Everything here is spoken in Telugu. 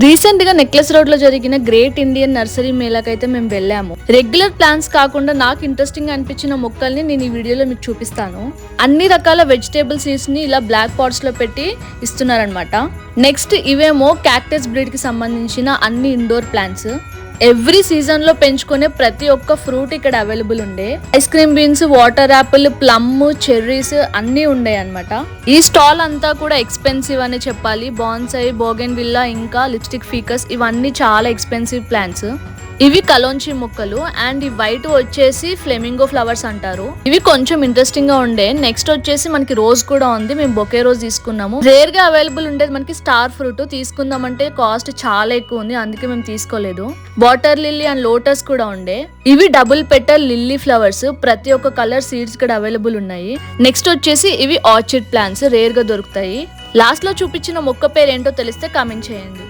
రీసెంట్ గా నెక్లెస్ రోడ్ లో జరిగిన గ్రేట్ ఇండియన్ నర్సరీ మేళాకైతే మేము వెళ్ళాము. రెగ్యులర్ ప్లాంట్స్ కాకుండా నాకు ఇంట్రెస్టింగ్ అనిపించిన మొక్కల్ని నేను ఈ వీడియోలో మీకు చూపిస్తాను. అన్ని రకాల వెజిటేబుల్ సీడ్స్ ని ఇలా బ్లాక్ పాట్స్ లో పెట్టి ఇస్తున్నారనమాట. నెక్స్ట్ ఇవేమో క్యాక్టస్ బ్రీడ్ కి సంబంధించిన అన్ని ఇండోర్ ప్లాంట్స్. ఎవ్రీ సీజన్ లో పెంచుకునే ప్రతి ఒక్క ఫ్రూట్ ఇక్కడ అవైలబుల్ ఉండే. Ice cream beans, water Apple, plum, cherries అన్ని ఉండే అనమాట. ఈ స్టాల్ అంతా కూడా ఎక్స్పెన్సివ్ అనే చెప్పాలి. బాన్సై, బోగెన్ విల్లా, ఇంకా లిప్స్టిక్ ఫీకస్ ఇవన్నీ చాలా ఎక్స్పెన్సివ్ ప్లాంట్స్. ఇవి కలోంచి మొక్కలు అండ్ ఈ వైట్ వచ్చేసి ఫ్లెమింగో ఫ్లవర్స్ అంటారు. ఇవి కొంచెం ఇంట్రెస్టింగ్ గా ఉండే. నెక్స్ట్ వచ్చేసి మనకి రోజ్ కూడా ఉంది. మేము బొకే రోజ్ తీసుకున్నాము. రేర్ గా అవైలబుల్ ఉండేది మనకి స్టార్ ఫ్రూట్. తీసుకుందామంటే కాస్ట్ చాలా ఎక్కువ ఉంది, అందుకే మేము తీసుకోలేదు. వాటర్ లిల్లీ అండ్ లోటస్ కూడా ఉండే. ఇవి డబుల్ పెటల్ లిల్లీ ఫ్లవర్స్. ప్రతి ఒక్క కలర్ సీడ్స్ కూడా అవైలబుల్ ఉన్నాయి. నెక్స్ట్ వచ్చేసి ఇవి ఆర్చిడ్ ప్లాంట్స్, రేర్ గా దొరుకుతాయి. లాస్ట్ లో చూపించిన మొక్క పేరు ఏంటో తెలిస్తే కామెంట్ చేయండి.